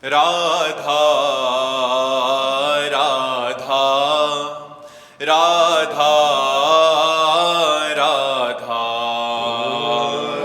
राधा राधा राधा राधा राधा राधा राधा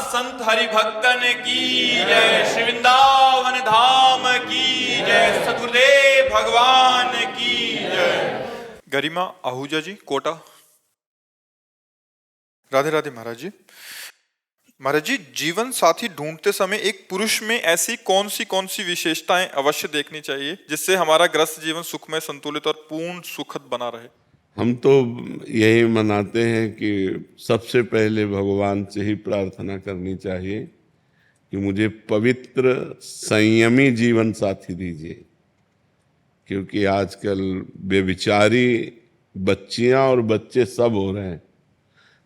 संत हरिभक्तन की जय, श्री वृंदावन धाम की जय, सतगुरुदेव भगवान की जय। गरिमा आहूजा जी, कोटा। राधे राधे महाराज जी। महाराज जी, जीवन साथी ढूंढते समय एक पुरुष में ऐसी कौन सी विशेषताएं अवश्य देखनी चाहिए जिससे हमारा ग्रस्त जीवन सुखमय, संतुलित और पूर्ण सुखद बना रहे? हम तो यही मनाते हैं कि सबसे पहले भगवान से ही प्रार्थना करनी चाहिए कि मुझे पवित्र संयमी जीवन साथी दीजिए, क्योंकि आजकल बेविचारी बच्चियां और बच्चे सब हो रहे हैं।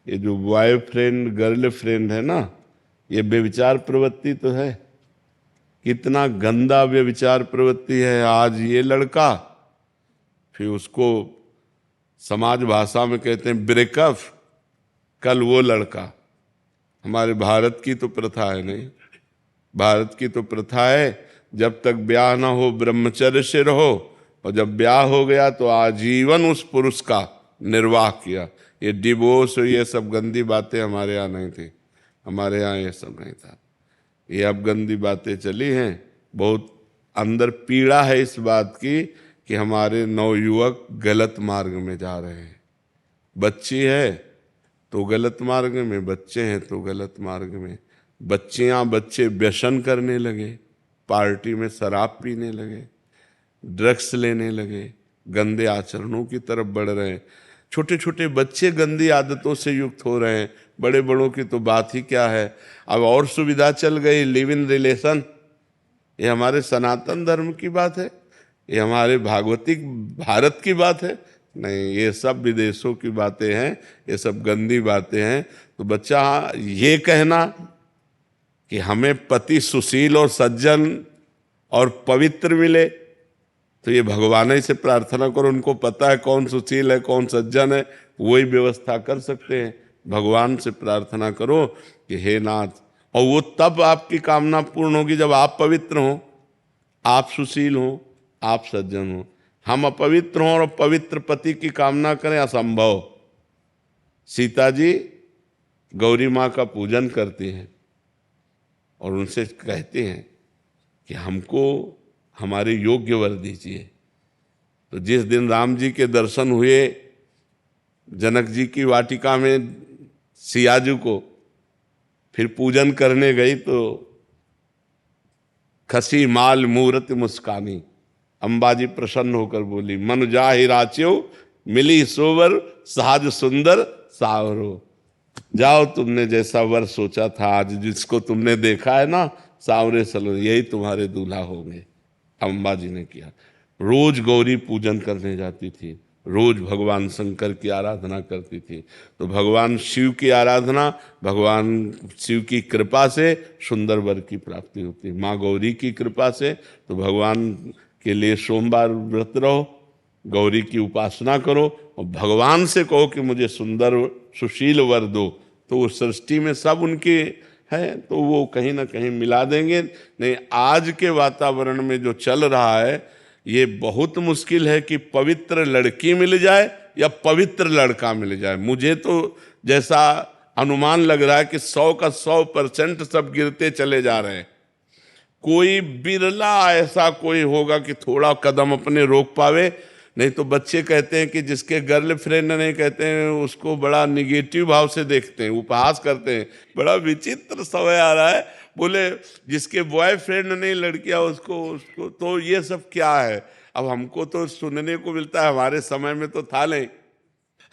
ये जो बॉयफ्रेंड गर्लफ्रेंड है ना, ये बेविचार प्रवृत्ति तो है। कितना गंदा बेविचार प्रवृत्ति है। आज ये लड़का, फिर उसको समाज भाषा में कहते हैं ब्रेकअप, कल वो लड़का। हमारे भारत की तो प्रथा है नहीं, भारत की तो प्रथा है जब तक ब्याह ना हो ब्रह्मचर्य से रहो, और जब ब्याह हो गया तो आजीवन उस पुरुष का निर्वाह किया। ये डिवोर्स और ये सब गंदी बातें हमारे यहाँ नहीं थी, हमारे यहाँ ये सब नहीं था। ये अब गंदी बातें चली हैं। बहुत अंदर पीड़ा है इस बात की कि हमारे नवयुवक गलत मार्ग में जा रहे हैं। बच्ची है तो गलत मार्ग में, बच्चे हैं तो गलत मार्ग में। बच्चियां बच्चे व्यसन करने लगे, पार्टी में शराब पीने लगे, ड्रग्स लेने लगे, गंदे आचरणों की तरफ बढ़ रहे हैं। छोटे छोटे बच्चे गंदी आदतों से युक्त हो रहे हैं। बड़े बड़ों की तो बात ही क्या है। अब और सुविधा चल गई, लिव इन रिलेशन। ये हमारे सनातन धर्म की बात है, ये हमारे भागवतिक भारत की बात है? नहीं, ये सब विदेशों की बातें हैं, ये सब गंदी बातें हैं। तो बच्चा ये कहना कि हमें पति सुशील और सज्जन और पवित्र मिले, तो ये भगवान ही से प्रार्थना करो। उनको पता है कौन सुशील है कौन सज्जन है, वही व्यवस्था कर सकते हैं। भगवान से प्रार्थना करो कि हे नाथ, और वो तब आपकी कामना पूर्ण होगी जब आप पवित्र हो, आप सुशील हो, आप सज्जन हो। हम अपवित्र हों और पवित्र पति की कामना करें, असंभव। सीता जी गौरी माँ का पूजन करती हैं और उनसे कहते हैं कि हमको हमारे योग्य वर दीजिए। तो जिस दिन राम जी के दर्शन हुए जनक जी की वाटिका में सियाजू को, फिर पूजन करने गई तो खसी माल मूरत मुस्कानी, अंबाजी प्रसन्न होकर बोली, मन जाहि राच्यो मिली सोवर साज सुंदर सावरो। जाओ, तुमने जैसा वर सोचा था, आज जिसको तुमने देखा है ना सावरे सलो, यही तुम्हारे दूल्हा होंगे। अंबाजी ने किया। रोज गौरी पूजन करने जाती थी, रोज भगवान शंकर की आराधना करती थी। तो भगवान शिव की आराधना, भगवान शिव की कृपा से सुंदर वर की प्राप्ति होती है। माँ गौरी की कृपा से तो भगवान के लिए सोमवार व्रत रहो, गौरी की उपासना करो और भगवान से कहो कि मुझे सुंदर सुशील वर दो, तो वो सृष्टि में सब उनके है, तो वो कहीं ना कहीं मिला देंगे। नहीं, आज के वातावरण में जो चल रहा है ये बहुत मुश्किल है कि पवित्र लड़की मिल जाए या पवित्र लड़का मिल जाए। मुझे तो जैसा अनुमान लग रहा है कि 100 का 100% सब गिरते चले जा रहे हैं। कोई बिरला ऐसा कोई होगा कि थोड़ा कदम अपने रोक पावे। नहीं तो बच्चे कहते हैं कि जिसके गर्लफ्रेंड नहीं, कहते हैं उसको बड़ा निगेटिव भाव से देखते हैं, उपहास करते हैं। बड़ा विचित्र समय आ रहा है, बोले जिसके बॉयफ्रेंड नहीं लड़कियां उसको तो ये सब क्या है। अब हमको तो सुनने को मिलता है, हमारे समय में तो था नहीं,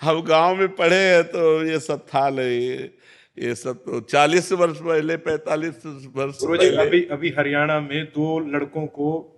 हम गांव में पढ़े हैं तो ये सब था नहीं। ये सब तो 40 वर्ष पहले, 45 वर्ष गुरुजी, पहले। अभी हरियाणा में 2 लड़कों को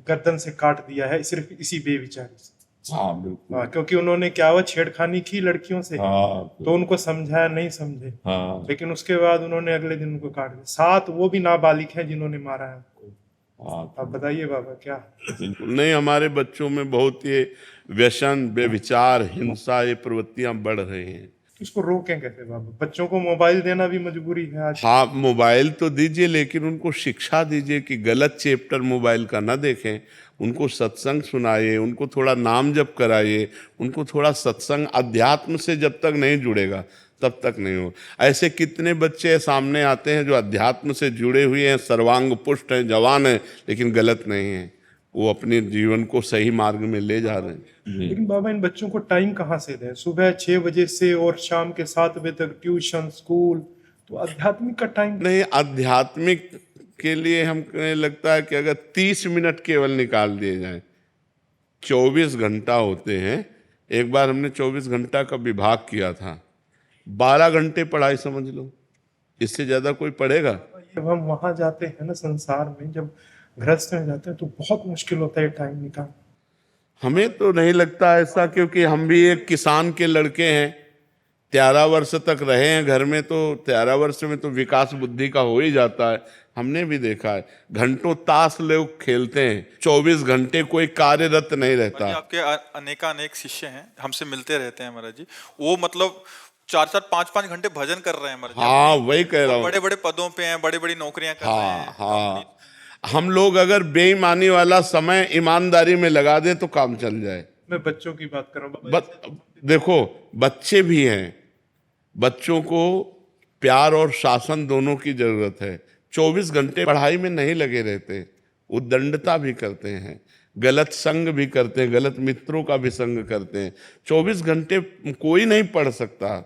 गर्दन से काट दिया है सिर्फ इसी बेविचारी से। हाँ बिल्कुल। हाँ, क्योंकि उन्होंने क्या हुआ, छेड़खानी की लड़कियों से। हाँ तो उनको समझाया, नहीं समझे। हाँ लेकिन उसके बाद उन्होंने अगले दिन उनको काट दिया। 7 वो भी नाबालिग हैं जिन्होंने मारा है उनको। हाँ अब बताइए बाबा क्या। बिल्कुल नहीं, हमारे बच्चों में बहुत ये व्यसन, व्यभिचार, हिंसा, ये प्रवृत्तियां बढ़ रही हैं। इसको रोकें कैसे बाबा? बच्चों को मोबाइल देना भी मजबूरी है आज। हाँ, मोबाइल तो दीजिए, लेकिन उनको शिक्षा दीजिए कि गलत चैप्टर मोबाइल का ना देखें। उनको सत्संग सुनाइए, उनको थोड़ा नाम जप कराइए, उनको थोड़ा सत्संग, अध्यात्म से जब तक नहीं जुड़ेगा तब तक नहीं हो। ऐसे कितने बच्चे सामने आते हैं जो अध्यात्म से जुड़े हुए हैं, सर्वांग पुष्ट हैं, जवान हैं, लेकिन गलत नहीं है, वो अपने जीवन को सही मार्ग में ले जा रहे हैं। लेकिन बाबा इन बच्चों को टाइम कहाँ से दें? सुबह 6 बजे से और शाम के 7 बजे तक ट्यूशन, स्कूल, तो आध्यात्मिक का टाइम नहीं, आध्यात्मिक के लिए हमको लगता है कि अगर 30 मिनट केवल निकाल दिए जाएं। 24 घंटा होते हैं, एक बार हमने 24 घंटा का विभाग किया था, 12 घंटे पढ़ाई समझ लो, इससे ज्यादा कोई पढ़ेगा? जब हम वहां जाते हैं ना संसार में, जब गृहस्थ में जाते हैं तो बहुत मुश्किल होता है टाइम निकाल। हमें तो नहीं लगता ऐसा, क्योंकि हम भी एक किसान के लड़के हैं। 13 वर्ष तक रहे हैं घर में, तो 13 वर्ष में तो विकास बुद्धि का हो ही जाता है। हमने भी देखा है, घंटों ताश लोग खेलते हैं, 24 घंटे कोई कार्यरत नहीं रहता। आपके अनेक शिष्य हैं, हमसे मिलते रहते हैं महाराज जी। वो मतलब 4-4, 5-5 घंटे भजन कर रहे हैं महाराज जी। हाँ, वही कह रहा हूँ। बड़े बड़े पदों पे हैं, बड़ी बड़ी नौकरियां कर रहे हैं। हाँ, हम लोग अगर बेईमानी वाला समय ईमानदारी में लगा दे तो काम चल जाए। मैं बच्चों की बात कर रहा हूँ। देखो, बच्चे भी हैं, बच्चों को प्यार और शासन दोनों की जरूरत है। 24 घंटे पढ़ाई में नहीं लगे रहते, उद्दंडता भी करते हैं, गलत संग भी करते हैं, गलत मित्रों का भी संग करते हैं। 24 घंटे कोई नहीं पढ़ सकता।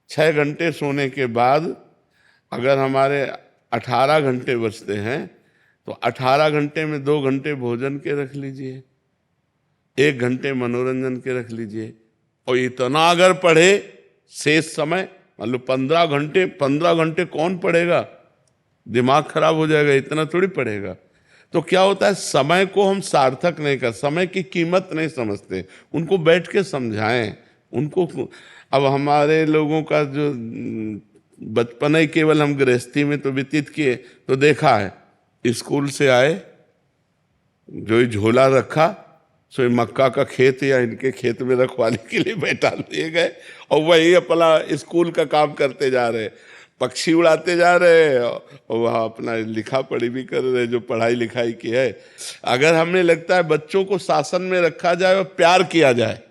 6 घंटे सोने के बाद अगर हमारे 18 घंटे बचते हैं तो 18 घंटे में 2 घंटे भोजन के रख लीजिए, 1 घंटे मनोरंजन के रख लीजिए, और इतना अगर पढ़े शेष समय, मान लो 15 घंटे कौन पढ़ेगा? दिमाग खराब हो जाएगा, इतना थोड़ी पढ़ेगा। तो क्या होता है, समय को हम सार्थक नहीं कर, समय की कीमत नहीं समझते। उनको बैठ के समझाएं उनको। अब हमारे लोगों का जो बचपन ही केवल हम गृहस्थी में तो व्यतीत किए, तो देखा है, स्कूल से आए, जो झोला रखा सो मक्का का खेत या इनके खेत में रखवाली के लिए बैठा लिए गए, और वही अपना स्कूल का काम करते जा रहे, पक्षी उड़ाते जा रहे और वहाँ अपना लिखा पढ़ी भी कर रहे, जो पढ़ाई लिखाई की है। अगर हमें लगता है बच्चों को शासन में रखा जाए और प्यार किया जाए,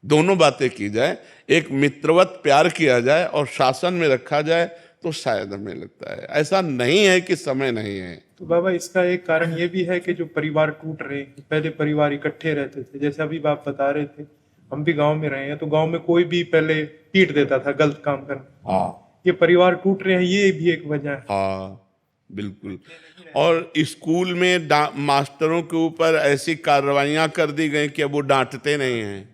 दोनों बातें की जाए, एक मित्रवत प्यार किया जाए और शासन में रखा जाए, तो शायद हमें लगता है। ऐसा नहीं है कि समय नहीं है। तो बाबा इसका एक कारण ये भी है कि जो परिवार टूट रहे हैं, पहले परिवार इकट्ठे रहते थे, जैसे अभी बाप बता रहे थे, हम भी गांव में रहे हैं, तो गांव में कोई भी पहले पीट देता था गलत काम करना। हाँ, ये परिवार टूट रहे हैं, ये भी एक वजह है। हाँ बिल्कुल। और स्कूल में मास्टरों के ऊपर ऐसी कार्रवाइयां कर दी गई कि अब वो डांटते नहीं हैं।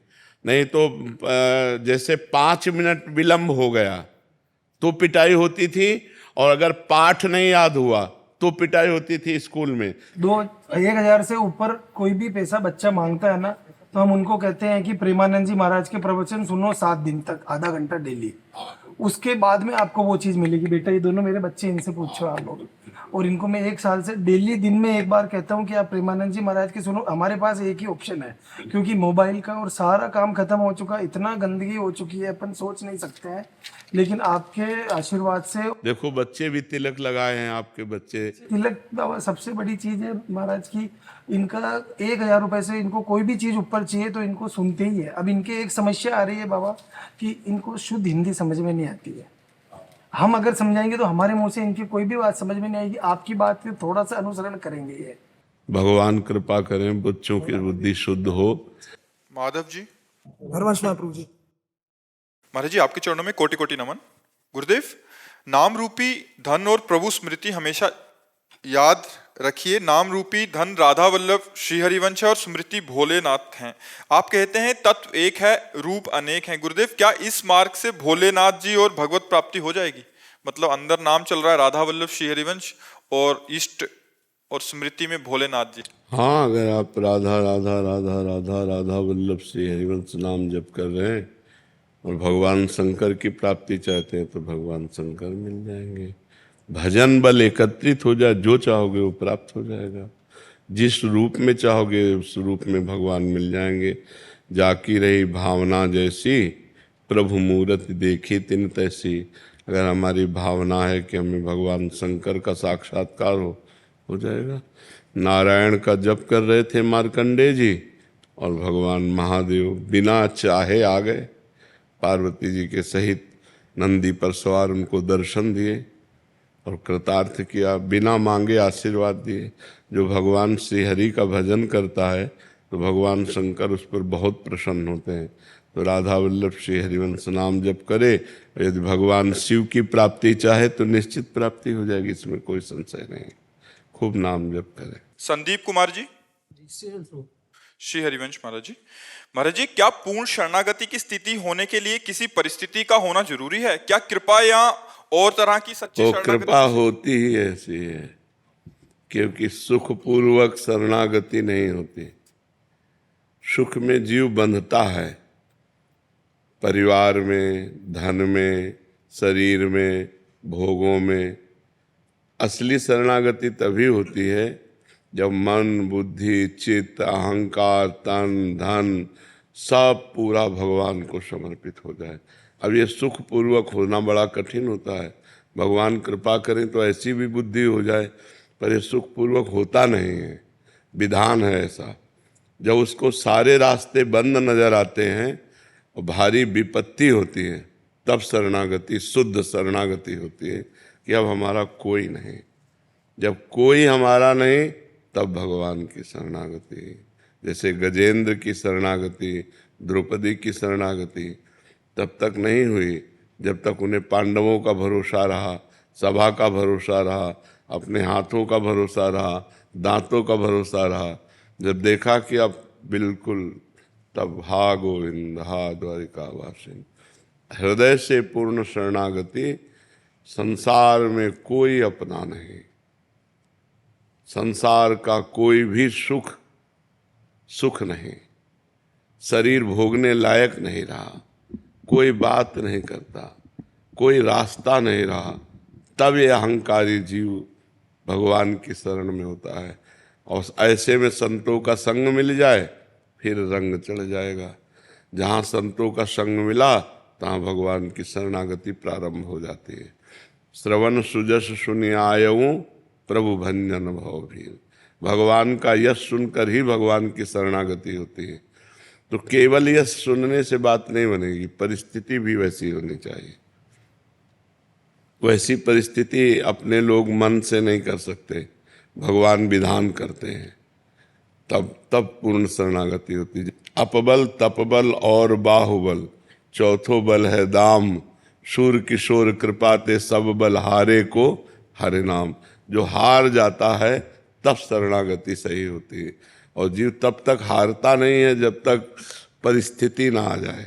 नहीं तो जैसे 5 मिनट विलंब हो गया तो पिटाई होती थी, और अगर पाठ नहीं याद हुआ तो पिटाई होती थी स्कूल में। 1,000 से ऊपर कोई भी पैसा बच्चा मांगता है ना, तो तो हम उनको कहते हैं कि प्रेमानंद जी महाराज के प्रवचन सुनो 7 दिन तक, आधा घंटा डेली। उसके बाद में आपको वो चीज़ मिलेगी। बेटा ये दोनों मेरे बच्चे, इनसे पूछो आप लोग। और इनको मैं 1 साल से डेली दिन में एक बार कहता हूँ कि आप प्रेमानंद जी महाराज की सुनो। हमारे पास एक ही ऑप्शन है, क्योंकि मोबाइल का और सारा काम खत्म हो चुका, इतना गंदगी हो चुकी है, अपन सोच नहीं सकते हैं। लेकिन आपके आशीर्वाद से देखो बच्चे भी तिलक लगाए हैं, आपके बच्चे। तिलक बाबा सबसे बड़ी चीज है महाराज की। इनका 1,000 रुपए से इनको कोई भी चीज ऊपर चाहिए तो इनको सुनते ही है। अब इनके एक समस्या आ रही है बाबा कि इनको शुद्ध हिंदी समझ में नहीं आती है। हम अगर समझाएंगे तो हमारे मुंह से इनकी कोई भी बात समझ में नहीं आएगी। आपकी बात के थोड़ा सा अनुसरण करेंगे ये। भगवान कृपा करें बच्चों की बुद्धि शुद्ध हो। माधव जी। हरवंश महाप्रभु जी। महाराज जी आपके चरणों में कोटि कोटि नमन। गुरुदेव, नाम रूपी धन और प्रभु स्मृति हमेशा याद रखिए। नाम रूपी धन राधा वल्लभ, श्री हरिवंश और स्मृति भोलेनाथ हैं। आप कहते हैं तत्व एक है, रूप अनेक हैं। गुरुदेव, क्या इस मार्ग से भोलेनाथ जी और भगवत प्राप्ति हो जाएगी? मतलब अंदर नाम चल रहा है राधा वल्लभ श्री हरिवंश और इष्ट और स्मृति में भोलेनाथ जी। हाँ, अगर आप राधा राधा राधा राधा राधा वल्लभ श्री हरिवंश नाम जप कर रहे हैं और भगवान शंकर की प्राप्ति चाहते हैं तो भगवान शंकर मिल जाएंगे। भजन बल एकत्रित हो जाए, जो चाहोगे वो प्राप्त हो जाएगा। जिस रूप में चाहोगे उस रूप में भगवान मिल जाएंगे। जाकी रही भावना जैसी, प्रभु मूरत देखी तिन तैसी। अगर हमारी भावना है कि हमें भगवान शंकर का साक्षात्कार हो जाएगा। नारायण का जप कर रहे थे मार्कंडेय जी और भगवान महादेव बिना चाहे आ गए। पार्वती जी के सहित नंदी पर सवार उनको दर्शन दिए और कृतार्थ किया, बिना मांगे आशीर्वाद दिए। जो भगवान श्री हरि का भजन करता है तो भगवान शंकर उस पर बहुत प्रसन्न होते हैं। तो राधा वल्लभ श्री हरिवंश नाम जप करे, यदि भगवान शिव की प्राप्ति चाहे तो निश्चित प्राप्ति हो जाएगी, इसमें कोई संशय नहीं। खूब नाम जप करें। संदीप कुमार जी। श्री हरिवंश महाराज जी। महाराज जी, क्या पूर्ण शरणागति की स्थिति होने के लिए किसी परिस्थिति का होना जरूरी है? क्या कृपा या और तरह की सच्ची तो शरणागति? कृपा होती ही ऐसी है, क्योंकि सुख पूर्वक शरणागति नहीं होती। सुख में जीव बंधता है, परिवार में, धन में, शरीर में, भोगों में। असली शरणागति तभी होती है जब मन, बुद्धि, चित्त, अहंकार, तन, धन सब पूरा भगवान को समर्पित हो जाए। अब ये सुख पूर्वक होना बड़ा कठिन होता है। भगवान कृपा करें तो ऐसी भी बुद्धि हो जाए, पर ये सुख पूर्वक होता नहीं है। विधान है ऐसा। जब उसको सारे रास्ते बंद नजर आते हैं और भारी विपत्ति होती है, तब शरणागति, शुद्ध शरणागति होती है कि अब हमारा कोई नहीं। जब कोई हमारा नहीं तब भगवान की शरणागति। जैसे गजेंद्र की शरणागति, द्रौपदी की शरणागति तब तक नहीं हुई जब तक उन्हें पांडवों का भरोसा रहा, सभा का भरोसा रहा, अपने हाथों का भरोसा रहा, दांतों का भरोसा रहा। जब देखा कि अब बिल्कुल, तब हा गोविंद हा द्वारिकावासिन। हृदय से पूर्ण शरणागति। संसार में कोई अपना नहीं, संसार का कोई भी सुख नहीं, शरीर भोगने लायक नहीं रहा, कोई बात नहीं करता, कोई रास्ता नहीं रहा, तब ये अहंकारी जीव भगवान की शरण में होता है। और ऐसे में संतों का संग मिल जाए फिर रंग चढ़ जाएगा। जहाँ संतों का संग मिला तहाँ भगवान की शरणागति प्रारंभ हो जाती है। श्रवण सुजस सुनि आयऊं, प्रभु भंजन भव भीर। भगवान का यश सुनकर ही भगवान की शरणागति होती है। तो केवल यश सुनने से बात नहीं बनेगी, परिस्थिति भी वैसी होनी चाहिए। वैसी परिस्थिति अपने लोग मन से नहीं कर सकते, भगवान विधान करते हैं, तब पूर्ण शरणागति होती है। अपबल तपबल और बाहुबल, चौथो बल है दाम। शूर किशोर कृपा ते सब बल हारे को हरे नाम। जो हार जाता है तब शरणागति सही होती है। और जीव तब तक हारता नहीं है जब तक परिस्थिति ना आ जाए।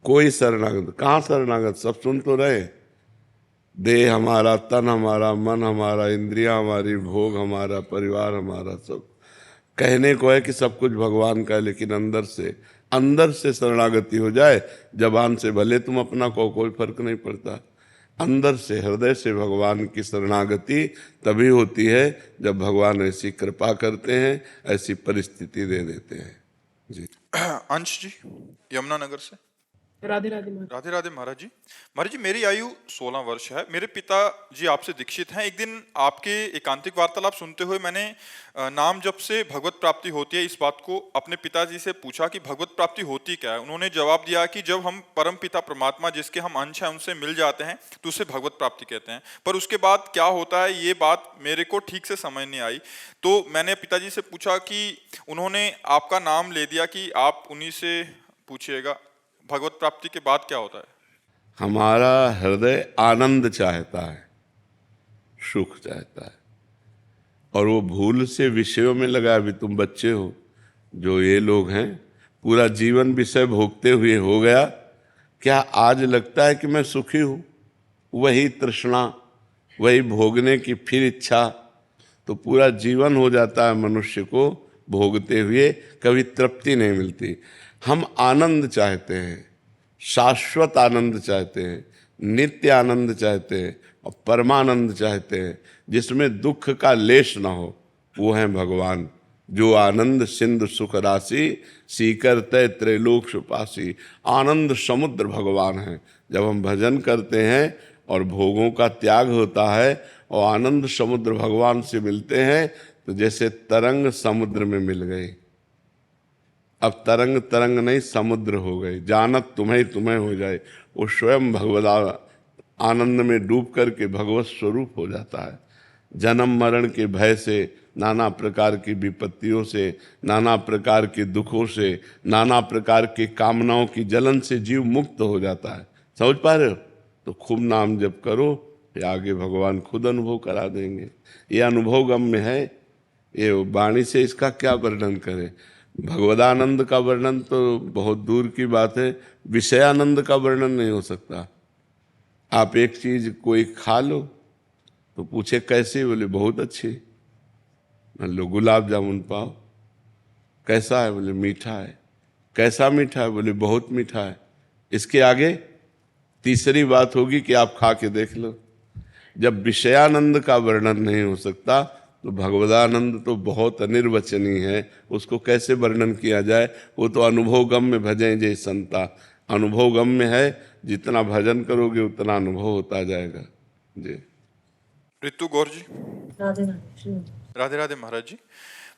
कोई शरणागत कहाँ शरणागत, सब सुन तो रहे। देह हमारा, तन हमारा, मन हमारा, इंद्रियां हमारी, भोग हमारा, परिवार हमारा, सब कहने को है कि सब कुछ भगवान का है, लेकिन अंदर से शरणागति हो जाए, जबान से भले तुम अपना को कोई फर्क नहीं पड़ता, अंदर से हृदय से भगवान की शरणागति तभी होती है जब भगवान ऐसी कृपा करते हैं, ऐसी परिस्थिति दे देते हैं। जी। अंश जी यमुनानगर से। राधे राधे महाराज। राधे राधे महाराज जी। महाराज जी मेरी आयु 16 वर्ष है। मेरे पिता जी आपसे दीक्षित हैं। एक दिन आपके एकांतिक वार्तालाप सुनते हुए मैंने नाम जप से भगवत प्राप्ति होती है इस बात को अपने पिताजी से पूछा कि भगवत प्राप्ति होती क्या है। उन्होंने जवाब दिया कि जब हम परम पिता परमात्मा जिसके हम अंश हैं उनसे मिल जाते हैं तो उसे भगवत प्राप्ति कहते हैं। पर उसके बाद क्या होता है ये बात मेरे को ठीक से समझ नहीं आई। तो मैंने पिताजी से पूछा कि उन्होंने आपका नाम ले दिया कि आप उन्हीं से पूछिएगा भगवत प्राप्ति के बाद क्या होता है। हमारा हृदय आनंद चाहता है, सुख चाहता है, और वो भूल से विषयों में लगा। अभी तुम बच्चे हो, जो ये लोग हैं पूरा जीवन विषय भोगते हुए हो गया, क्या आज लगता है कि मैं सुखी हूँ? वही तृष्णा, वही भोगने की फिर इच्छा, तो पूरा जीवन हो जाता है मनुष्य को भोगते हुए, कभी तृप्ति नहीं मिलती। हम आनंद चाहते हैं, शाश्वत आनंद चाहते हैं, नित्य आनंद चाहते हैं और परमानंद चाहते हैं जिसमें दुख का लेश न हो। वो है भगवान। जो आनंद सिंधु सुख राशि, सीकर तय त्रैलोक सुपासी। आनंद समुद्र भगवान है। जब हम भजन करते हैं और भोगों का त्याग होता है और आनंद समुद्र भगवान से मिलते हैं, तो जैसे तरंग समुद्र में मिल गई। अब तरंग तरंग नहीं, समुद्र हो गई। जानत तुम्हें तुम्हें हो जाए। वो स्वयं भगवदा आनंद में डूब करके भगवत स्वरूप हो जाता है। जन्म मरण के भय से, नाना प्रकार की विपत्तियों से, नाना प्रकार के दुखों से, नाना प्रकार के कामनाओं की जलन से जीव मुक्त हो जाता है। समझ पा रहे हो? तो खूब नाम जप करो, ये आगे भगवान खुद अनुभव करा देंगे। ये अनुभव गम्य है, ये वाणी से इसका क्या वर्णन करें। भगवदानंद का वर्णन तो बहुत दूर की बात है, विषयानंद का वर्णन नहीं हो सकता। आप एक चीज कोई खा लो तो पूछे कैसी, बोले बहुत अच्छी। मान लो गुलाब जामुन पाओ, कैसा है? बोले मीठा है। कैसा मीठा है? बोले बहुत मीठा है। इसके आगे तीसरी बात होगी कि आप खा के देख लो। जब विषयानंद का वर्णन नहीं हो सकता तो भगवदानंद तो बहुत अनिर्वचनीय है, उसको कैसे वर्णन किया जाए। वो तो अनुभव गम्य भजें जय संता। अनुभव गम्य है, जितना भजन करोगे उतना अनुभव होता जाएगा। जी। ऋतु गौर जी। राधे राधे। राधे राधे महाराज जी।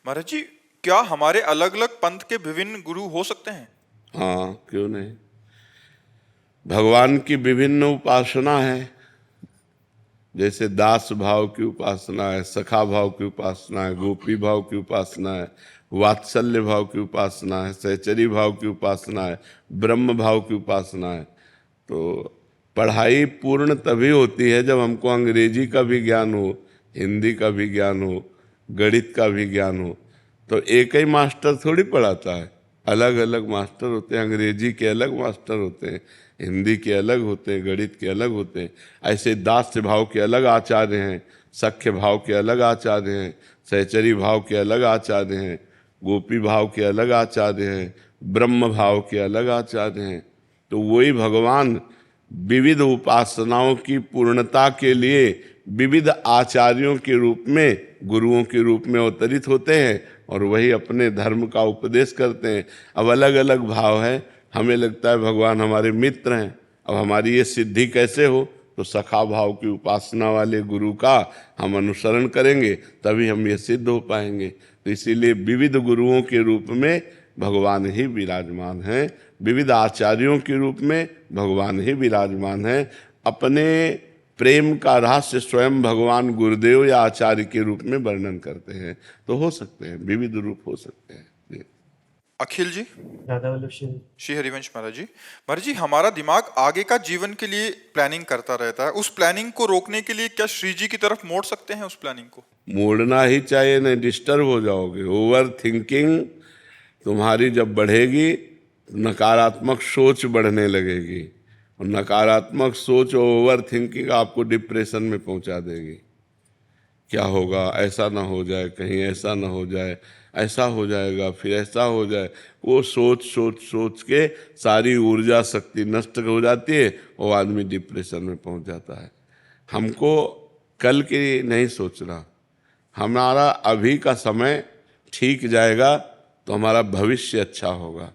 महाराज जी क्या हमारे अलग अलग पंथ के विभिन्न गुरु हो सकते हैं? हाँ, क्यों नहीं। भगवान की विभिन्न उपासना है। जैसे दास भाव की उपासना है, सखा भाव की उपासना है, गोपी भाव की उपासना है, वात्सल्य भाव की उपासना है, सहचरी भाव की उपासना है, ब्रह्म भाव की उपासना है। तो पढ़ाई पूर्ण तभी होती है जब हमको अंग्रेजी का भी ज्ञान हो, हिंदी का भी ज्ञान हो, गणित का भी ज्ञान हो। तो एक ही मास्टर थोड़ी पढ़ाता है, अलग अलग मास्टर होते हैं। अंग्रेजी के अलग मास्टर होते हैं, हिंदी के अलग होते हैं, गणित के अलग होते हैं। ऐसे दास्य भाव के अलग आचार्य हैं, सख्य भाव के अलग आचार्य हैं, सहचरी भाव के अलग आचार्य हैं, गोपी भाव के अलग आचार्य हैं, ब्रह्म भाव के अलग आचार्य हैं। तो वही भगवान विविध उपासनाओं की पूर्णता के लिए विविध आचार्यों के रूप में, गुरुओं के रूप में अवतरित होते हैं और वही अपने धर्म का उपदेश करते हैं। अब अलग अलग भाव है। हमें लगता है भगवान हमारे मित्र हैं। अब हमारी ये सिद्धि कैसे हो? तो सखा भाव की उपासना वाले गुरु का हम अनुसरण करेंगे, तभी हम ये सिद्ध हो पाएंगे। तो इसीलिए विविध गुरुओं के रूप में भगवान ही विराजमान हैं, विविध आचार्यों के रूप में भगवान ही विराजमान हैं। अपने प्रेम का रहस्य स्वयं भगवान गुरुदेव या आचार्य के रूप में वर्णन करते हैं। तो हो सकते हैं, विविध रूप हो सकते हैं। अखिल जी। राधा वल्लभ श्री हरिवंश महाराज जी। महाराज जी हमारा दिमाग आगे का जीवन के लिए प्लानिंग करता रहता है। उस प्लानिंग को रोकने के लिए क्या श्री जी की तरफ मोड़ सकते हैं? उस प्लानिंग को मोड़ना ही चाहिए, नहीं डिस्टर्ब हो जाओगे। ओवर थिंकिंग तुम्हारी जब बढ़ेगी, नकारात्मक सोच बढ़ने लगेगी, और नकारात्मक सोच और ओवर थिंकिंग आपको डिप्रेशन में पहुंचा देगी। क्या होगा, ऐसा ना हो जाए, कहीं ऐसा ना हो जाए, ऐसा हो जाएगा, फिर ऐसा हो जाए। वो सोच सोच सोच के सारी ऊर्जा शक्ति नष्ट हो जाती है, वो आदमी डिप्रेशन में पहुंच जाता है। हमको कल के लिए नहीं सोचना, हमारा अभी का समय ठीक जाएगा तो हमारा भविष्य अच्छा होगा।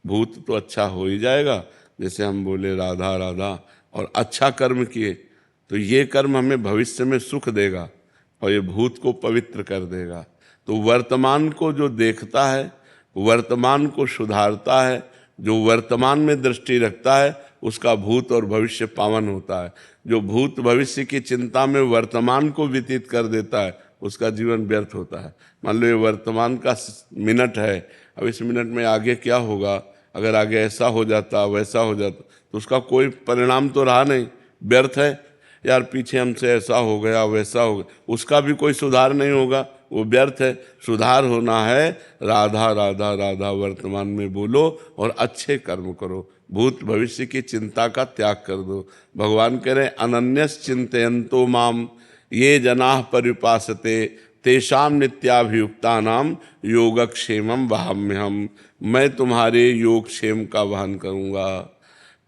भूत तो अच्छा हो ही जाएगा, जैसे हम बोले राधा राधा, और अच्छा कर्म किए तो ये कर्म हमें भविष्य में सुख देगा और ये भूत को पवित्र कर देगा। तो वर्तमान को जो देखता है, वर्तमान को सुधारता है, जो वर्तमान में दृष्टि रखता है, उसका भूत और भविष्य पावन होता है। जो भूत भविष्य की चिंता में वर्तमान को व्यतीत कर देता है, उसका जीवन व्यर्थ होता है। मान लो ये वर्तमान का मिनट है, अब इस मिनट में आगे क्या होगा, अगर आगे ऐसा हो जाता वैसा हो जाता तो उसका कोई परिणाम तो रहा नहीं, व्यर्थ है। यार पीछे हमसे ऐसा हो गया वैसा हो गया, उसका भी कोई सुधार नहीं होगा, वो व्यर्थ है। सुधार होना है, राधा राधा राधा वर्तमान में बोलो और अच्छे कर्म करो, भूत भविष्य की चिंता का त्याग कर दो। भगवान कह रहे अनन्यस चिंतयन्तो माम ये जनाः पर्युपासते तेषाम नित्याभियुक्तानाम योगक्षेमम वहाम्यहम्। मैं तुम्हारे योगक्षेम का वहन करूँगा,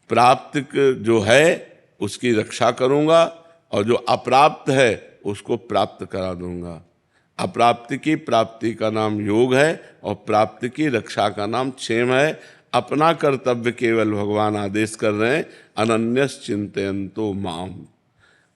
प्राप्त जो है उसकी रक्षा करूँगा और जो अप्राप्त है उसको प्राप्त करा दूँगा। अप्राप्ति की प्राप्ति का नाम योग है और प्राप्ति की रक्षा का नाम क्षेम है। अपना कर्तव्य केवल भगवान आदेश कर रहे हैं, अनन्यस चिंतयन्तो माम,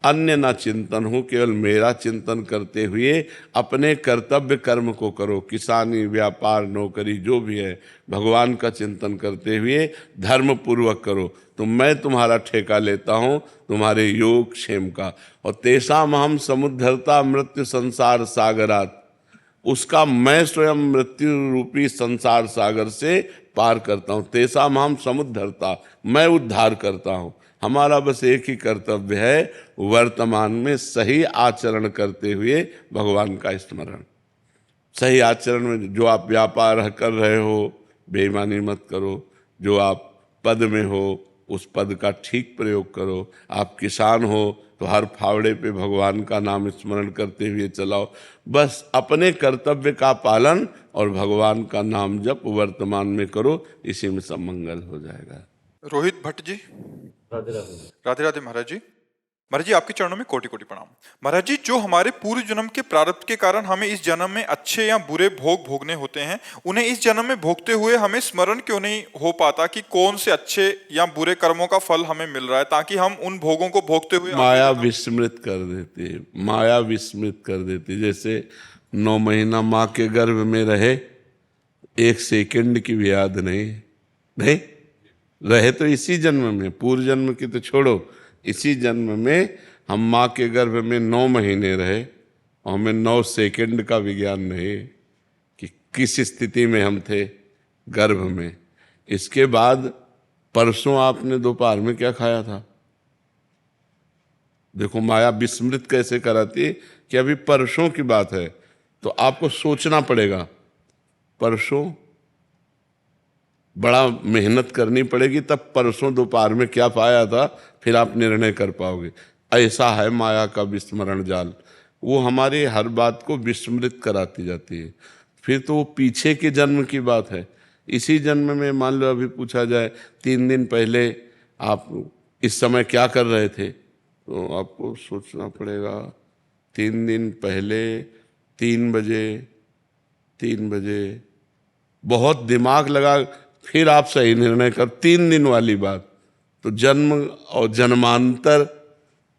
अन्य ना चिंतन हो, केवल मेरा चिंतन करते हुए अपने कर्तव्य कर्म को करो। किसानी, व्यापार, नौकरी जो भी है, भगवान का चिंतन करते हुए धर्म पूर्वक करो, तो मैं तुम्हारा ठेका लेता हूँ तुम्हारे योग क्षेम का। और तेषाम अहम समुद्धरता मृत्यु संसार सागरात, उसका मैं स्वयं मृत्यु रूपी संसार सागर से पार करता हूँ। तेषाम अहम समुद्धरता, मैं उद्धार करता हूँ। हमारा बस एक ही कर्तव्य है, वर्तमान में सही आचरण करते हुए भगवान का स्मरण। सही आचरण में जो आप व्यापार कर रहे हो, बेईमानी मत करो। जो आप पद में हो, उस पद का ठीक प्रयोग करो। आप किसान हो तो हर फावड़े पे भगवान का नाम स्मरण करते हुए चलाओ। बस अपने कर्तव्य का पालन और भगवान का नाम जप वर्तमान में करो, इसी में सब मंगल हो जाएगा। रोहित भट्ट जी। राधे राधे महाराज जी। महाराज जी आपके चरणों में कोटि कोटि प्रणाम। महाराज जी, जो हमारे पूर्व जन्म के प्रारब्ध के कारण हमें इस जन्म में अच्छे या बुरे भोग भोगने होते हैं, उन्हें इस जन्म में भोगते हुए हमें स्मरण क्यों नहीं हो पाता कि कौन से अच्छे या बुरे कर्मों का फल हमें मिल रहा है, ताकि हम उन भोगों को भोगते हुए माया विस्मृत कर देती है, माया विस्मृत कर देती है। जैसे 9 महीना माँ के गर्भ में रहे, 1 सेकंड की भी याद नहीं रहे तो इसी जन्म में, पूर्व जन्म की तो छोड़ो, इसी जन्म में हम माँ के गर्भ में 9 महीने रहे और हमें 9 सेकंड का विज्ञान नहीं कि किस स्थिति में हम थे गर्भ में। इसके बाद परसों आपने दोपहर में क्या खाया था? देखो माया विस्मृत कैसे कराती है कि अभी परसों की बात है, तो आपको सोचना पड़ेगा। परसों बड़ा मेहनत करनी पड़ेगी, तब परसों दोपहर में क्या पाया था फिर आप निर्णय कर पाओगे। ऐसा है माया का विस्मरण जाल, वो हमारे हर बात को विस्मृत कराती जाती है। फिर तो वो पीछे के जन्म की बात है। इसी जन्म में मान लो अभी पूछा जाए 3 दिन पहले आप इस समय क्या कर रहे थे, तो आपको सोचना पड़ेगा। 3 दिन पहले 3 बजे बहुत दिमाग लगा, फिर आप सही निर्णय कर। 3 दिन वाली बात तो जन्म और जन्मांतर,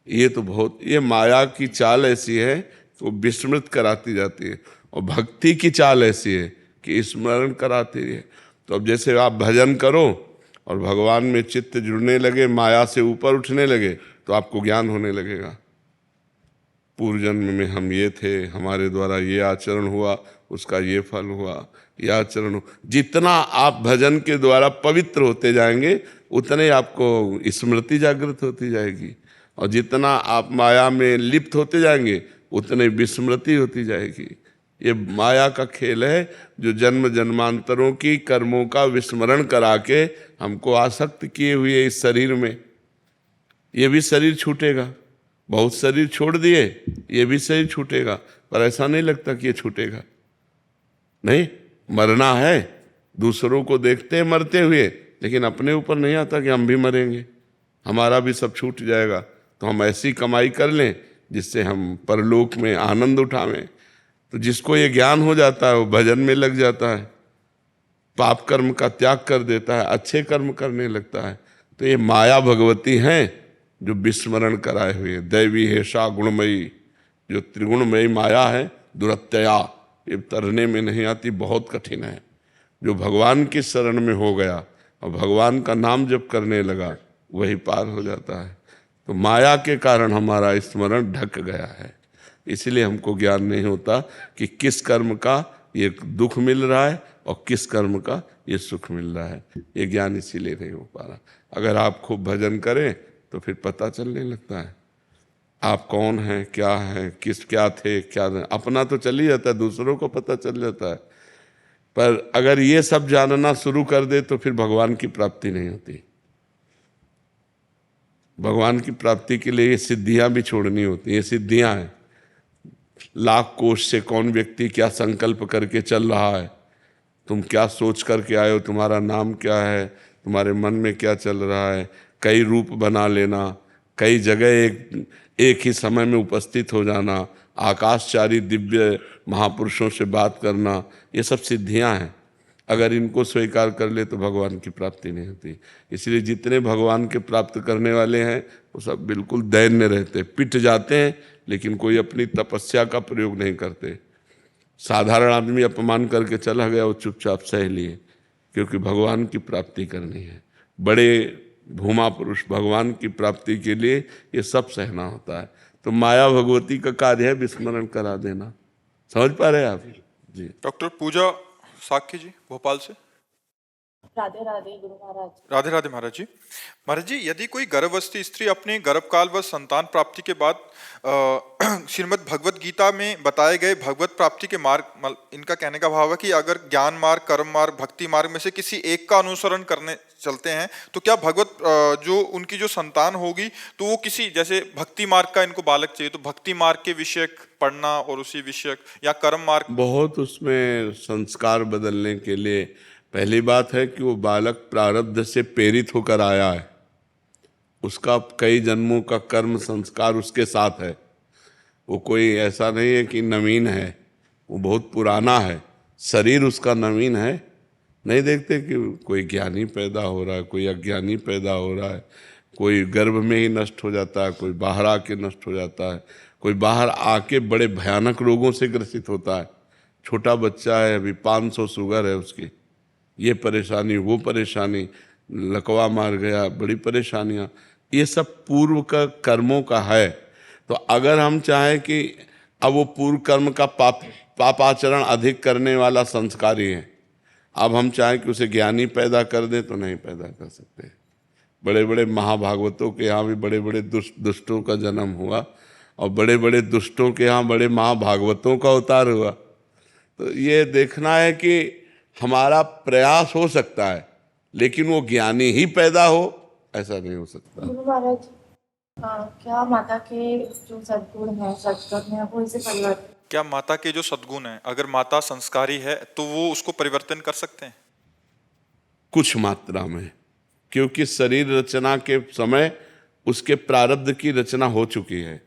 ये तो बहुत, ये माया की चाल ऐसी है तो विस्मृत कराती जाती है। और भक्ति की चाल ऐसी है कि स्मरण कराती है। तो अब जैसे आप भजन करो और भगवान में चित्त जुड़ने लगे, माया से ऊपर उठने लगे, तो आपको ज्ञान होने लगेगा। पूर्व जन्म में हम ये थे, हमारे द्वारा ये आचरण हुआ, उसका ये फल हुआ, ये आचरण हो। जितना आप भजन के द्वारा पवित्र होते जाएंगे, उतने आपको स्मृति जागृत होती जाएगी, और जितना आप माया में लिप्त होते जाएंगे, उतने विस्मृति होती जाएगी। ये माया का खेल है, जो जन्म जन्मांतरों की कर्मों का विस्मरण करा के हमको आसक्त किए हुए इस शरीर में। ये भी शरीर छूटेगा, बहुत शरीर छोड़ दिए, ये भी शरीर छूटेगा, पर ऐसा नहीं लगता कि ये छूटेगा। नहीं, मरना है, दूसरों को देखते हैं मरते हुए, लेकिन अपने ऊपर नहीं आता कि हम भी मरेंगे, हमारा भी सब छूट जाएगा। तो हम ऐसी कमाई कर लें जिससे हम परलोक में आनंद उठावें। तो जिसको ये ज्ञान हो जाता है वो भजन में लग जाता है, पाप कर्म का त्याग कर देता है, अच्छे कर्म करने लगता है। तो ये माया भगवती हैं जो विस्मरण कराए हुए, दैवी हेषा गुणमयी, जो त्रिगुणमयी माया है, दुरत्यया, ये तरने में नहीं आती, बहुत कठिन है। जो भगवान की शरण में हो गया और भगवान का नाम जप करने लगा वही पार हो जाता है। तो माया के कारण हमारा स्मरण ढक गया है, इसलिए हमको ज्ञान नहीं होता कि किस कर्म का ये दुख मिल रहा है और किस कर्म का ये सुख मिल रहा है। ये ज्ञान इसीलिए नहीं हो पा रहा। अगर आप खूब भजन करें तो फिर पता चलने लगता है आप कौन हैं, क्या हैं, क्या थे, क्या नहीं। अपना तो चल ही जाता है, दूसरों को पता चल जाता है, पर अगर ये सब जानना शुरू कर दे तो फिर भगवान की प्राप्ति नहीं होती। भगवान की प्राप्ति के लिए ये सिद्धियां भी छोड़नी होती हैं। ये सिद्धियां हैं, लाख कोष से कौन व्यक्ति क्या संकल्प करके चल रहा है, तुम क्या सोच करके आए हो, तुम्हारा नाम क्या है, तुम्हारे मन में क्या चल रहा है, कई रूप बना लेना, कई जगह एक ही समय में उपस्थित हो जाना, आकाशचारी दिव्य महापुरुषों से बात करना, ये सब सिद्धियां हैं। अगर इनको स्वीकार कर ले तो भगवान की प्राप्ति नहीं होती। इसलिए जितने भगवान के प्राप्त करने वाले हैं वो सब बिल्कुल दैन्य रहते, पिट जाते हैं, लेकिन कोई अपनी तपस्या का प्रयोग नहीं करते। साधारण आदमी अपमान करके चला गया, वो चुपचाप सह लिए, क्योंकि भगवान की प्राप्ति करनी है। बड़े भूमा पुरुष भगवान की प्राप्ति के लिए ये सब सहना होता है। तो माया भगवती का कार्य है विस्मरण करा देना। समझ पा रहे हैं आप जी? डॉक्टर पूजा साक्य जी भोपाल से। राधे राधे गुरु महाराज। राधे राधे महाराज जी। महाराज जी, यदि कोई गर्भवस्थी स्त्री अपने गर्भकाल व संतान प्राप्ति के बाद श्रीमद् भगवत गीता में बताए गए भगवत प्राप्ति के मार्ग, इनका कहने का भाव है कि अगर ज्ञान मार्ग, कर्म मार्ग, भक्ति मार्ग में से किसी एक का अनुसरण करने चलते हैं तो क्या भगवत जो उनकी जो संतान होगी तो वो किसी, जैसे भक्ति मार्ग का इनको बालक चाहिए तो भक्ति मार्ग के विषयक पढ़ना और उसी विषयक, या कर्म मार्ग? बहुत उसमें संस्कार बदलने के लिए पहली बात है कि वो बालक प्रारब्ध से प्रेरित होकर आया है, उसका कई जन्मों का कर्म संस्कार उसके साथ है। वो कोई ऐसा नहीं है कि नवीन है, वो बहुत पुराना है, शरीर उसका नवीन है। नहीं देखते कि कोई ज्ञानी पैदा हो रहा है, कोई अज्ञानी पैदा हो रहा है, कोई गर्भ में ही नष्ट हो जाता है, कोई बाहर आके नष्ट हो जाता है, कोई बाहर आके बड़े भयानक रोगों से ग्रसित होता है। छोटा बच्चा है, अभी 500 शुगर है उसकी, ये परेशानी वो परेशानी, लकवा मार गया, बड़ी परेशानियाँ, ये सब पूर्व का कर्मों का है। तो अगर हम चाहें कि अब वो पूर्व कर्म का पापाचरण अधिक करने वाला संस्कारी है, अब हम चाहें कि उसे ज्ञानी पैदा कर दें तो नहीं पैदा कर सकते। बड़े बड़े महाभागवतों के यहाँ भी बड़े बड़े दुष्टों का जन्म हुआ और बड़े बड़े दुष्टों के यहाँ बड़े महाभागवतों का अवतार हुआ। तो ये देखना है कि हमारा प्रयास हो सकता है, लेकिन वो ज्ञानी ही पैदा हो ऐसा नहीं हो सकता। गुरु महाराज, क्या माता के जो सद्गुण है, सत्कर्म है, वो इसे परिवर्तन? क्या माता के जो सद्गुण है, अगर माता संस्कारी है तो वो उसको परिवर्तन कर सकते हैं? कुछ मात्रा में, क्योंकि शरीर रचना के समय उसके प्रारब्ध की रचना हो चुकी है।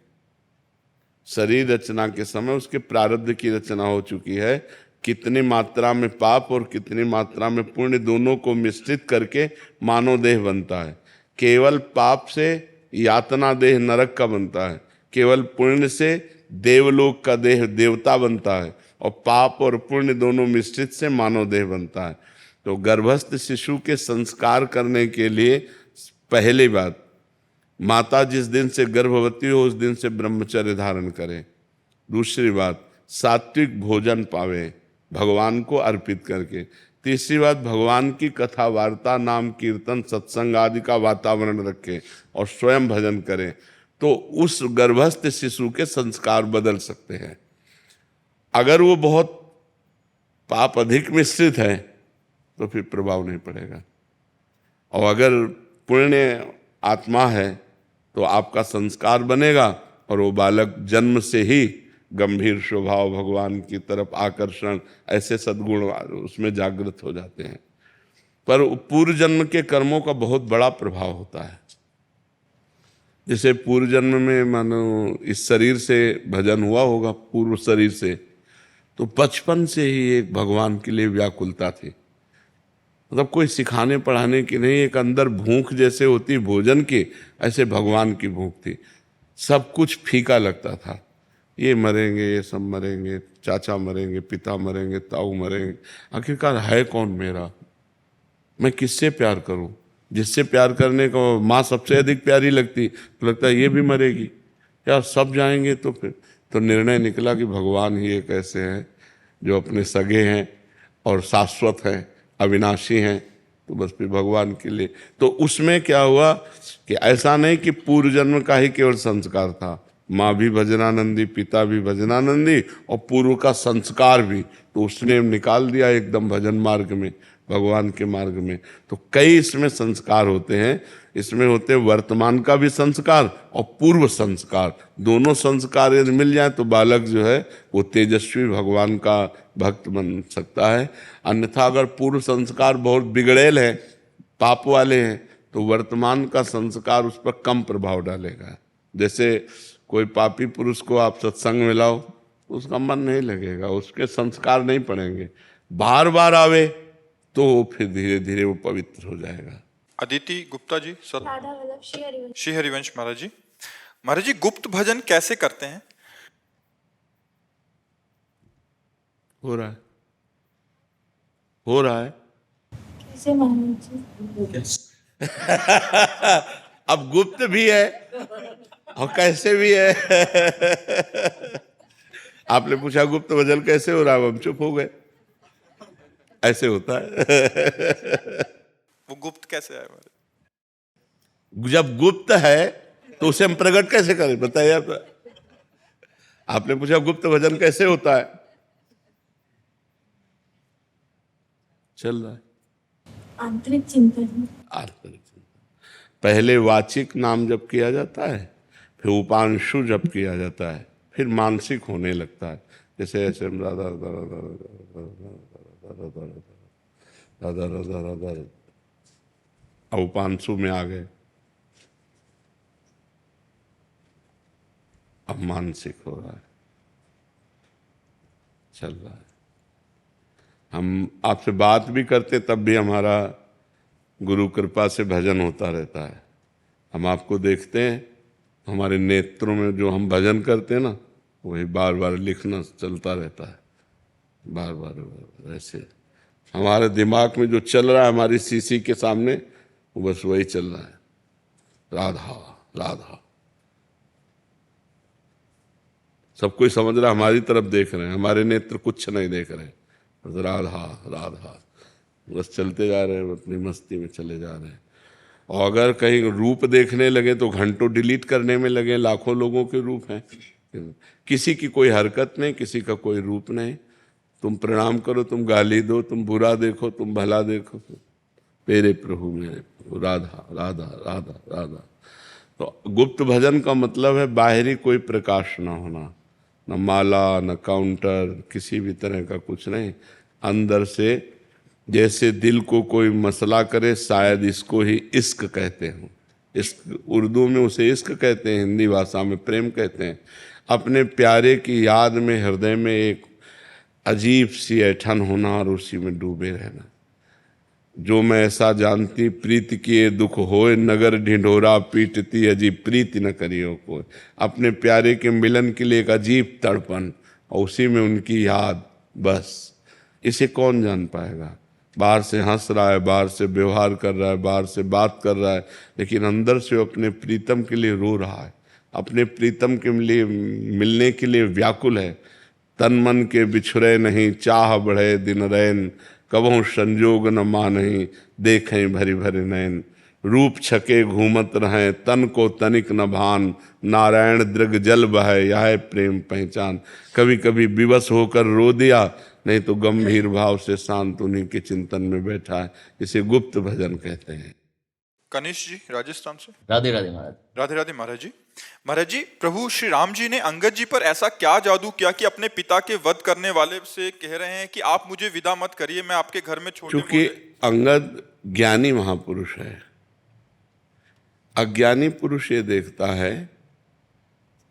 शरीर रचना के समय उसके प्रारब्ध की रचना हो चुकी है। कितनी मात्रा में पाप और कितनी मात्रा में पुण्य, दोनों को मिश्रित करके मानव देह बनता है। केवल पाप से यातना देह नरक का बनता है, केवल पुण्य से देवलोक का देह देवता बनता है, और पाप और पुण्य दोनों मिश्रित से मानव देह बनता है। तो गर्भस्थ शिशु के संस्कार करने के लिए पहली बात, माता जिस दिन से गर्भवती हो उस दिन से ब्रह्मचर्य धारण करे। दूसरी बात, सात्विक भोजन पावे भगवान को अर्पित करके। तीसरी बात, भगवान की कथा वार्ता, नाम कीर्तन, सत्संग आदि का वातावरण रखे और स्वयं भजन करें, तो उस गर्भस्थ शिशु के संस्कार बदल सकते हैं। अगर वो बहुत पाप अधिक मिश्रित है तो फिर प्रभाव नहीं पड़ेगा, और अगर पुण्य आत्मा है तो आपका संस्कार बनेगा और वो बालक जन्म से ही गंभीर स्वभाव, भगवान की तरफ आकर्षण, ऐसे सद्गुण उसमें जागृत हो जाते हैं। पर पूर्व जन्म के कर्मों का बहुत बड़ा प्रभाव होता है। जैसे पूर्व जन्म में मानो इस शरीर से भजन हुआ होगा, पूर्व शरीर से, तो बचपन से ही एक भगवान के लिए व्याकुलता थी। मतलब कोई सिखाने पढ़ाने की नहीं, एक अंदर भूख जैसे होती भोजन की, ऐसे भगवान की भूख थी। सब कुछ फीका लगता था, ये मरेंगे, ये सब मरेंगे, चाचा मरेंगे, पिता मरेंगे, ताऊ मरेंगे, आखिरकार है कौन मेरा, मैं किससे प्यार करूं? जिससे प्यार करने को माँ सबसे अधिक प्यारी लगती, तो लगता है ये भी मरेगी यार, सब जाएंगे। तो फिर तो निर्णय निकला कि भगवान ही एक ऐसे हैं जो अपने सगे हैं और शाश्वत हैं, अविनाशी हैं, तो बस फिर भगवान के लिए। तो उसमें क्या हुआ कि ऐसा नहीं कि पूर्व जन्म का ही केवल संस्कार था, माँ भी भजनानंदी, पिता भी भजनानंदी और पूर्व का संस्कार भी, तो उसने निकाल दिया एकदम भजन मार्ग में, भगवान के मार्ग में। तो कई इसमें संस्कार होते हैं, इसमें होते हैं वर्तमान का भी संस्कार और पूर्व संस्कार, दोनों संस्कार यदि मिल जाए तो बालक जो है वो तेजस्वी भगवान का भक्त बन सकता है। अन्यथा अगर पूर्व संस्कार बहुत बिगड़ेल है, पाप वाले हैं, तो वर्तमान का संस्कार उस पर कम प्रभाव डालेगा। जैसे कोई पापी पुरुष को आप सत्संग में लाओ, उसका मन नहीं लगेगा, उसके संस्कार नहीं पड़ेंगे। बार बार आवे तो फिर धीरे धीरे वो पवित्र हो जाएगा। अदिति गुप्ता जी, सर। राधा वल्लभ श्री हरिवंश। श्री हरिवंश महाराज जी। महाराज जी, गुप्त भजन कैसे करते हैं? हो रहा है, हो रहा है। कैसे महाराज जी? अब गुप्त भी है और कैसे भी है। आपने पूछा गुप्त भजन कैसे हो रहा है, हम चुप हो गए। ऐसे होता है। वो गुप्त कैसे है महाराज? जब गुप्त है तो उसे हम प्रकट कैसे करें, बताइए आप। आपने पूछा गुप्त भजन कैसे होता है, चल रहा है आंतरिक चिंतन। आंतरिक चिंतन। पहले वाचिक नाम जप किया जाता है, फिर उपांशु जप किया जाता है, फिर मानसिक होने लगता है। जैसे ऐसे हम राधा राधा राधा राधा राधा राधा, अब उपांशु में आ गए, अब मानसिक हो रहा है, चल रहा है। हम आपसे बात भी करते तब भी हमारा गुरु कृपा से भजन होता रहता है। हम आपको देखते हैं, हमारे नेत्रों में जो हम भजन करते हैं ना, वही बार बार लिखना चलता रहता है, बार बार ऐसे हमारे दिमाग में जो चल रहा है हमारी शीशी के सामने, वो बस वही चल रहा है, राधा राधा। सब कोई समझ रहा है, हमारी तरफ देख रहे हैं, हमारे नेत्र कुछ नहीं देख रहे हैं, बस राधा राधा, बस चलते जा रहे हैं, अपनी मस्ती में चले जा रहे हैं। और अगर कहीं रूप देखने लगे तो घंटों डिलीट करने में लगे, लाखों लोगों के रूप हैं, किसी की कोई हरकत नहीं, किसी का कोई रूप नहीं। तुम प्रणाम करो, तुम गाली दो, तुम बुरा देखो, तुम भला देखो, तेरे प्रभु में राधा राधा राधा राधा। तो गुप्त भजन का मतलब है बाहरी कोई प्रकाश ना होना, न माला, न काउंटर, किसी भी तरह का कुछ नहीं। अंदर से जैसे दिल को कोई मसला करे, शायद इसको ही इश्क कहते हैं। इश्क उर्दू में उसे इश्क कहते हैं, हिंदी भाषा में प्रेम कहते हैं। अपने प्यारे की याद में हृदय में एक अजीब सी ऐठन होना और उसी में डूबे रहना। जो मैं ऐसा जानती प्रीत किए दुख होए, नगर ढिंढोरा पीटती अजीब प्रीति न करियो कोई। अपने प्यारे के मिलन के लिए एक अजीब तड़पन और उसी में उनकी याद, बस। इसे कौन जान पाएगा? बाहर से हंस रहा है, बाहर से व्यवहार कर रहा है, बाहर से बात कर रहा है, लेकिन अंदर से वो अपने प्रीतम के लिए रो रहा है, अपने प्रीतम के लिए मिलने के लिए व्याकुल है। तन मन के बिछुरे नहीं, चाह बढ़े दिन रैन, कबहू संजोग न मानही, देखें भरी भरी नैन। रूप छके घूमत रहें, तन को तनिक न भान, नारायण दृग जल बहे, यह प्रेम पहचान। कभी कभी विवश होकर रो दिया, नहीं तो गंभीर भाव से शांत उन्हीं के चिंतन में बैठा है। इसे गुप्त भजन कहते हैं। कनिष्ठ जी, राजस्थान से। राधे राधे महाराज। राधे राधे महाराज जी। महाराज जी, प्रभु श्री राम जी ने अंगद जी पर ऐसा क्या जादू किया कि अपने पिता के वध करने वाले से कह रहे हैं कि आप मुझे विदा मत करिए, मैं आपके घर में छोटे क्योंकि अंगद ज्ञानी महापुरुष है। अज्ञानी पुरुष ये देखता है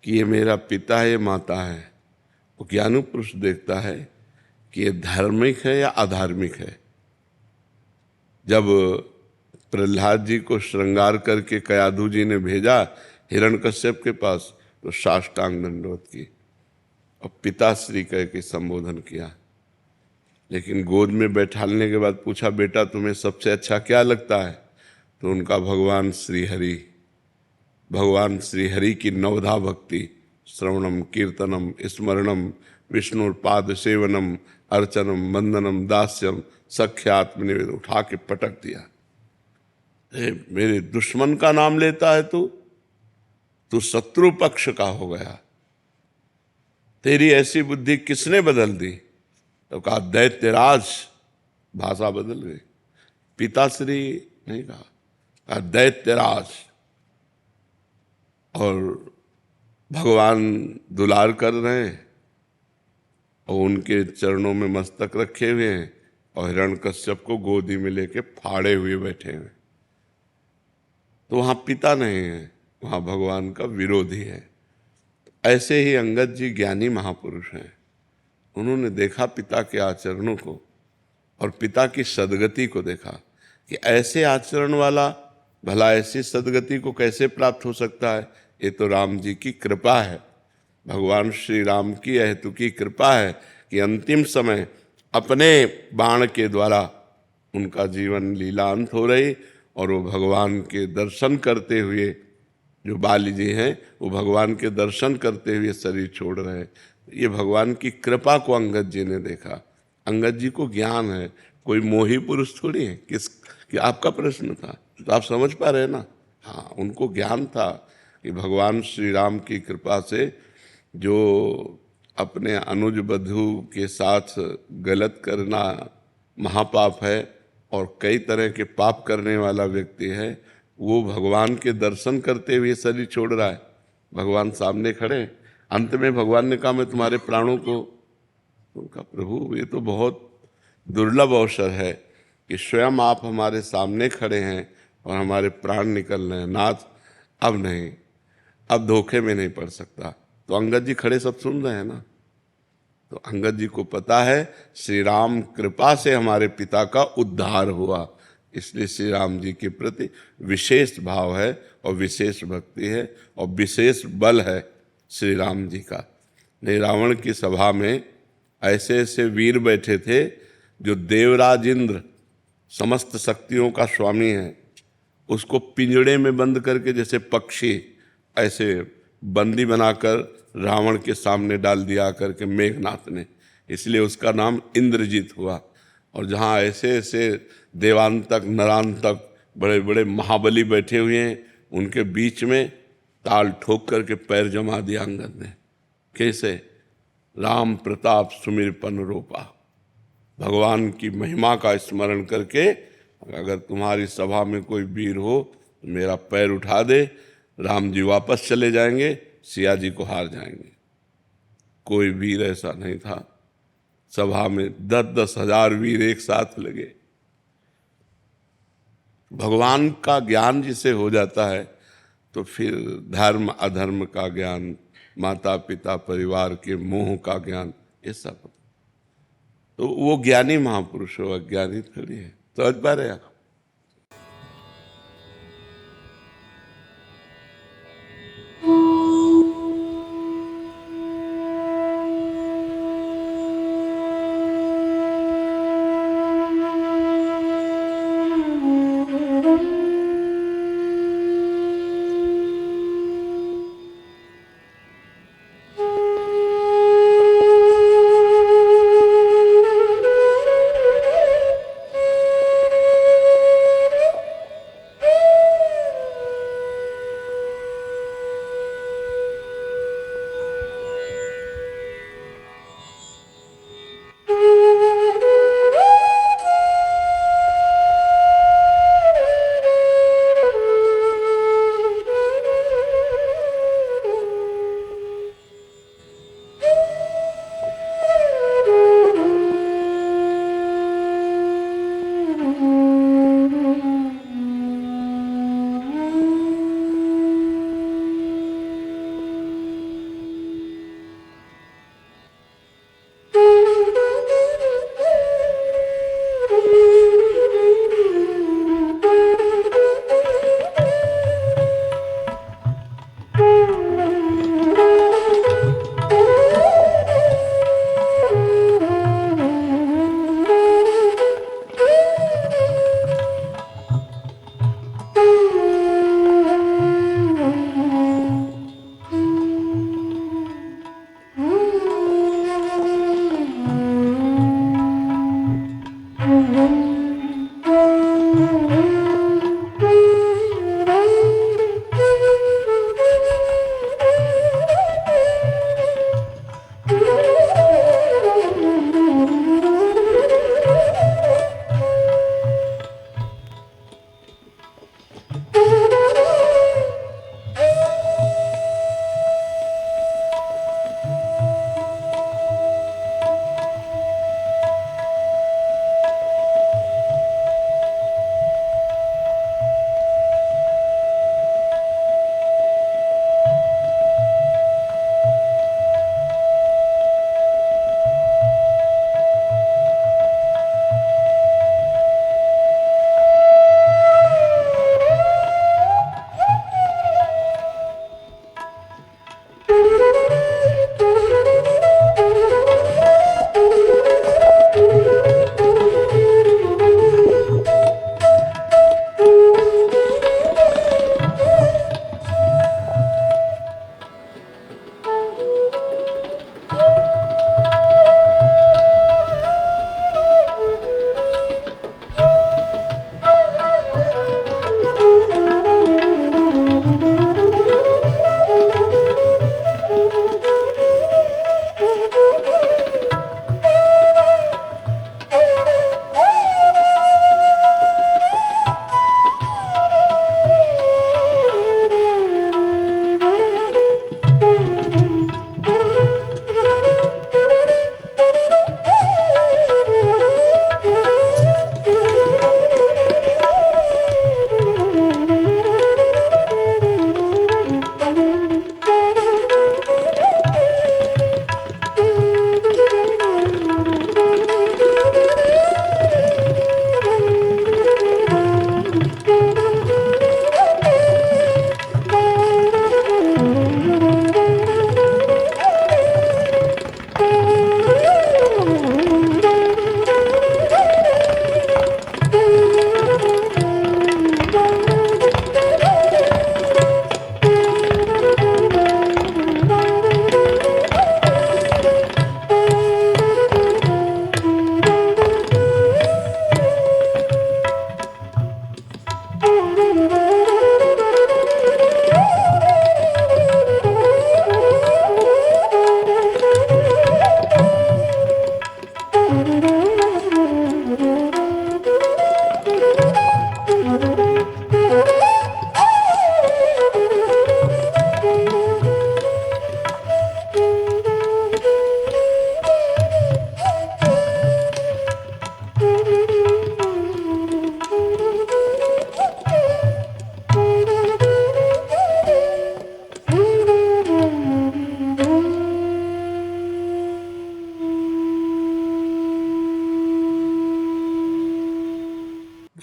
कि ये मेरा पिता है, ये माता है। वो ज्ञानी पुरुष देखता है कि ये धार्मिक है या अधार्मिक है। जब प्रहलाद जी को श्रृंगार करके कयाधु जी ने भेजा हिरण्यकश्यप के पास, तो साष्टांग दंडवत की और पिताश्री कह के संबोधन किया। लेकिन गोद में बैठालने के बाद पूछा, बेटा तुम्हें सबसे अच्छा क्या लगता है? तो उनका भगवान श्री हरि की नवधा भक्ति, श्रवणम कीर्तनम स्मरणम विष्णुपाद सेवनम अर्चनम वंदनम दास्यम सख्यात्मनिवेद, उठा के पटक दिया। मेरे दुश्मन का नाम लेता है तू शत्रु पक्ष का हो गया। तेरी ऐसी बुद्धि किसने बदल दी? तो कहा दैत्यराज, भाषा बदल गई, पिताश्री नहीं कहा दैत्यराज। और भगवान दुलार कर रहे हैं और उनके चरणों में मस्तक रखे हुए हैं और हिरण्यकश्यप को गोदी में लेके फाड़े हुए बैठे हुए। तो वहां पिता नहीं है, वहां भगवान का विरोधी है। ऐसे ही अंगद जी ज्ञानी महापुरुष हैं। उन्होंने देखा पिता के आचरणों को और पिता की सदगति को देखा कि ऐसे आचरण वाला भला ऐसी सदगति को कैसे प्राप्त हो सकता है। ये तो राम जी की कृपा है, भगवान श्री राम की अहेतुकी कृपा है कि अंतिम समय अपने बाण के द्वारा उनका जीवन लीलांत हो रही और वो भगवान के दर्शन करते हुए, जो बाली जी हैं वो भगवान के दर्शन करते हुए शरीर छोड़ रहे हैं। ये भगवान की कृपा को अंगद जी ने देखा। अंगद जी को ज्ञान है, कोई मोही पुरुष थोड़ी है। कि आपका प्रश्न था तो आप समझ पा रहे हैं ना। हाँ, उनको ज्ञान था कि भगवान श्री राम की कृपा से जो अपने अनुज बधू के साथ गलत करना महापाप है और कई तरह के पाप करने वाला व्यक्ति है, वो भगवान के दर्शन करते हुए शरीर छोड़ रहा है। भगवान सामने खड़े, अंत में भगवान ने कहा मैं तुम्हारे प्राणों को, उनका प्रभु ये तो बहुत दुर्लभ अवसर है कि स्वयं आप हमारे सामने खड़े हैं और हमारे प्राण निकल रहे हैं। नाथ अब नहीं, अब धोखे में नहीं पड़ सकता। तो अंगद जी खड़े सब सुन रहे हैं ना। तो अंगद जी को पता है श्री राम कृपा से हमारे पिता का उद्धार हुआ, इसलिए श्री राम जी के प्रति विशेष भाव है और विशेष भक्ति है और विशेष बल है श्री राम जी का। नहीं, रावण की सभा में ऐसे ऐसे वीर बैठे थे जो देवराज इंद्र समस्त शक्तियों का स्वामी है, उसको पिंजड़े में बंद करके जैसे पक्षी ऐसे बंदी बनाकर रावण के सामने डाल दिया करके मेघनाथ ने, इसलिए उसका नाम इंद्रजीत हुआ। और जहाँ ऐसे ऐसे देवांतक नरांतक बड़े बड़े महाबली बैठे हुए हैं, उनके बीच में ताल ठोक करके पैर जमा दिया अंगद ने। कैसे? राम प्रताप सुमिरपन रोपा, भगवान की महिमा का स्मरण करके अगर तुम्हारी सभा में कोई वीर हो तो मेरा पैर उठा दे, राम जी वापस चले जाएंगे, सिया जी को हार जाएंगे। कोई वीर ऐसा नहीं था। सभा में 10-10 हजार वीर एक साथ लगे। भगवान का ज्ञान जिसे हो जाता है तो फिर धर्म अधर्म का ज्ञान, माता पिता परिवार के मोह का ज्ञान, ये सब। तो वो ज्ञानी महापुरुष हो, अज्ञानी थोड़ी है। समझ पा रहे आप?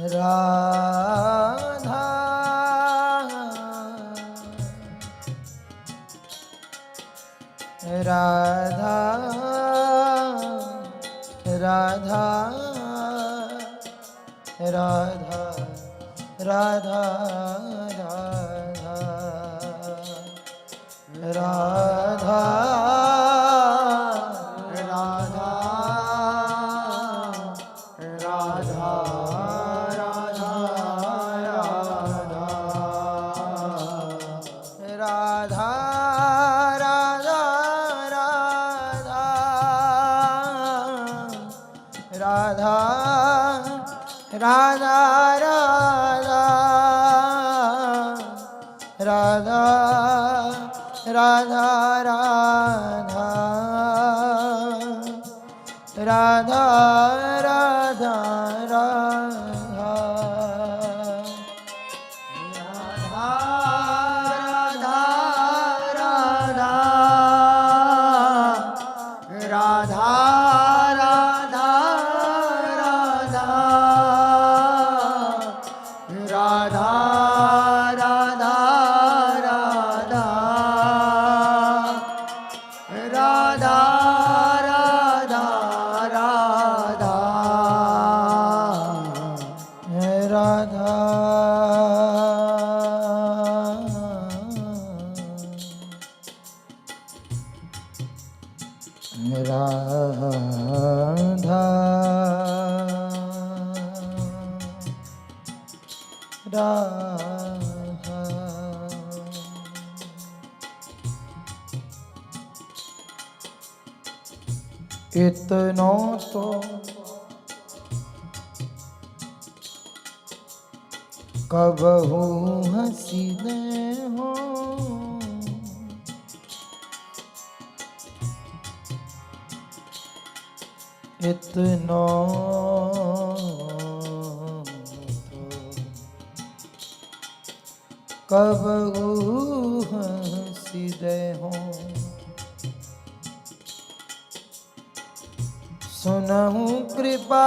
राधा राधा राधा राधा राधा राधा राधा राधा राधा राधा राधा राधा राधा राधा राधा राधा राधा राधा इतना तो कबहू हसीने हो इतना कबहू हसीने हो सुनहु कृपा